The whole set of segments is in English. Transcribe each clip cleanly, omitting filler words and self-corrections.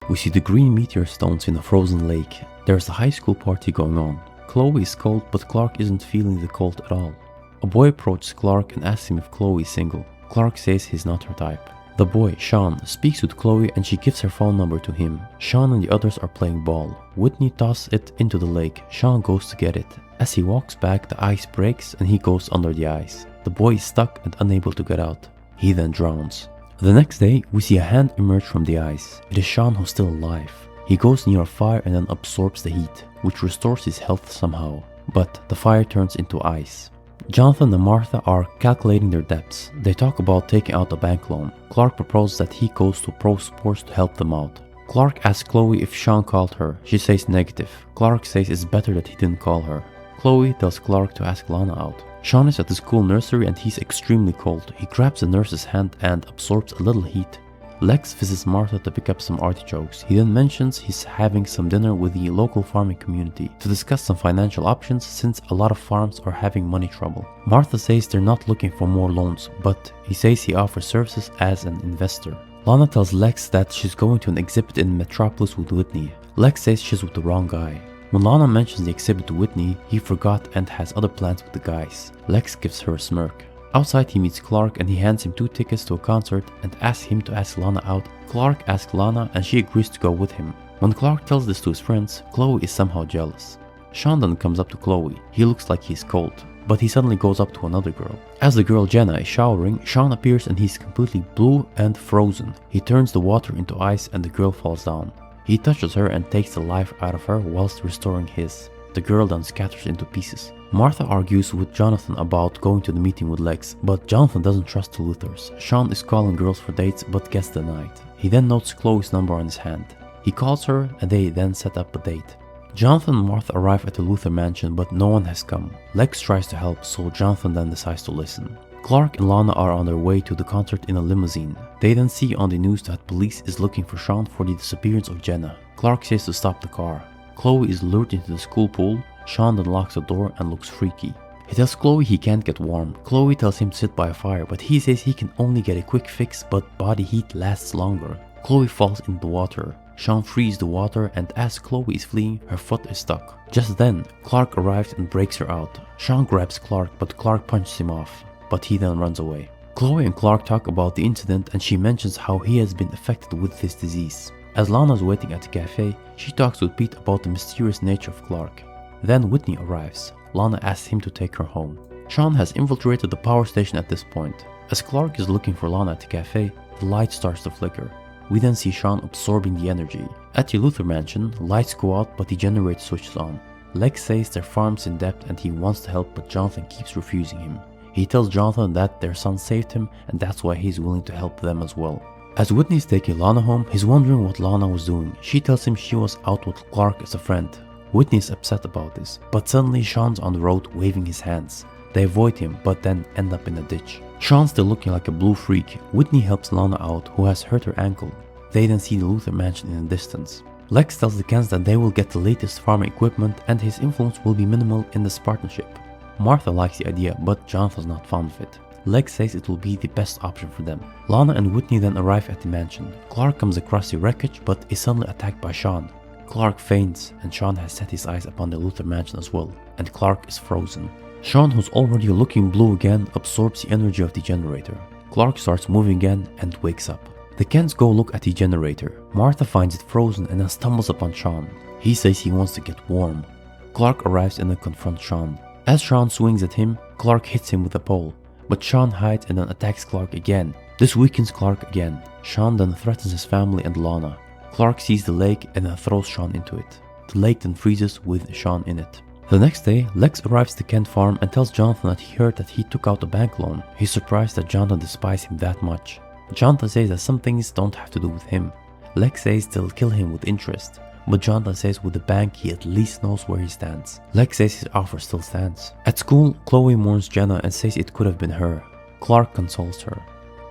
We see the green meteor stones in a frozen lake. There's a high school party going on. Chloe is cold, but Clark isn't feeling the cold at all. A boy approaches Clark and asks him if Chloe is single. Clark says he's not her type. The boy, Sean, speaks with Chloe and she gives her phone number to him. Sean and the others are playing ball. Whitney tosses it into the lake. Sean goes to get it. As he walks back, the ice breaks and he goes under the ice. The boy is stuck and unable to get out. He then drowns. The next day, we see a hand emerge from the ice. It is Sean who's still alive. He goes near a fire and then absorbs the heat, which restores his health somehow. But the fire turns into ice. Jonathan and Martha are calculating their debts. They talk about taking out a bank loan. Clark proposes that he goes to pro sports to help them out. Clark asks Chloe if Sean called her. She says negative. Clark says it's better that he didn't call her. Chloe tells Clark to ask Lana out. Sean is at the school nursery and he's extremely cold. He grabs the nurse's hand and absorbs a little heat. Lex visits Martha to pick up some artichokes. He then mentions he's having some dinner with the local farming community to discuss some financial options since a lot of farms are having money trouble. Martha says they're not looking for more loans, but he says he offers services as an investor. Lana tells Lex that she's going to an exhibit in Metropolis with Whitney. Lex says she's with the wrong guy. When Lana mentions the exhibit to Whitney, he forgot and has other plans with the guys. Lex gives her a smirk. Outside he meets Clark and he hands him 2 tickets to a concert and asks him to ask Lana out. Clark asks Lana and she agrees to go with him. When Clark tells this to his friends, Chloe is somehow jealous. Sean then comes up to Chloe. He looks like he's cold, but he suddenly goes up to another girl. As the girl Jenna is showering, Sean appears and he's completely blue and frozen. He turns the water into ice and the girl falls down. He touches her and takes the life out of her whilst restoring his. The girl then scatters into pieces. Martha argues with Jonathan about going to the meeting with Lex, but Jonathan doesn't trust the Luthers. Sean is calling girls for dates but gets denied. He then notes Chloe's number on his hand. He calls her and they then set up a date. Jonathan and Martha arrive at the Luther mansion but no one has come. Lex tries to help, so Jonathan then decides to listen. Clark and Lana are on their way to the concert in a limousine. They then see on the news that police is looking for Sean for the disappearance of Jenna. Clark says to stop the car. Chloe is lured into the school pool. Sean then locks the door and looks freaky. He tells Chloe he can't get warm. Chloe tells him to sit by a fire, but he says he can only get a quick fix, but body heat lasts longer. Chloe falls into the water. Sean frees the water and as Chloe is fleeing, her foot is stuck. Just then, Clark arrives and breaks her out. Sean grabs Clark, but Clark punches him off, but he then runs away. Chloe and Clark talk about the incident and she mentions how he has been affected with this disease. As Lana's waiting at the cafe, she talks with Pete about the mysterious nature of Clark. Then Whitney arrives. Lana asks him to take her home. Sean has infiltrated the power station at this point. As Clark is looking for Lana at the cafe, the light starts to flicker. We then see Sean absorbing the energy. At the Luther mansion, lights go out but the generator switches on. Lex says their farm's in debt and he wants to help but Jonathan keeps refusing him. He tells Jonathan that their son saved him and that's why he's willing to help them as well. As Whitney's taking Lana home, he's wondering what Lana was doing. She tells him she was out with Clark as a friend. Whitney is upset about this, but suddenly Sean's on the road waving his hands. They avoid him, but then end up in a ditch. Sean's still looking like a blue freak. Whitney helps Lana out, who has hurt her ankle. They then see the Luther mansion in the distance. Lex tells the Kens that they will get the latest farming equipment and his influence will be minimal in this partnership. Martha likes the idea, but Jonathan's not fond of it. Lex says it will be the best option for them. Lana and Whitney then arrive at the mansion. Clark comes across the wreckage, but is suddenly attacked by Sean. Clark faints and Sean has set his eyes upon the Luther mansion as well, and Clark is frozen. Sean, who's already looking blue again, absorbs the energy of the generator. Clark starts moving again and wakes up. The Kens go look at the generator. Martha finds it frozen and then stumbles upon Sean. He says he wants to get warm. Clark arrives and then confronts Sean. As Sean swings at him, Clark hits him with a pole, but Sean hides and then attacks Clark again. This weakens Clark again. Sean then threatens his family and Lana. Clark sees the lake and then throws Sean into it. The lake then freezes with Sean in it. The next day, Lex arrives at the Kent farm and tells Jonathan that he heard that he took out a bank loan. He's surprised that Jonathan despises him that much. Jonathan says that some things don't have to do with him. Lex says they'll kill him with interest, but Jonathan says with the bank he at least knows where he stands. Lex says his offer still stands. At school, Chloe mourns Jenna and says it could have been her. Clark consoles her.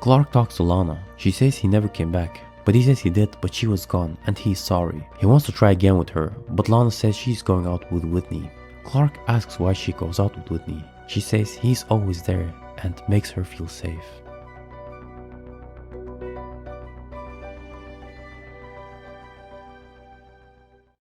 Clark talks to Lana. She says he never came back. But he says he did, but she was gone and he's sorry. He wants to try again with her, but Lana says she's going out with Whitney. Clark asks why she goes out with Whitney. She says he's always there and makes her feel safe.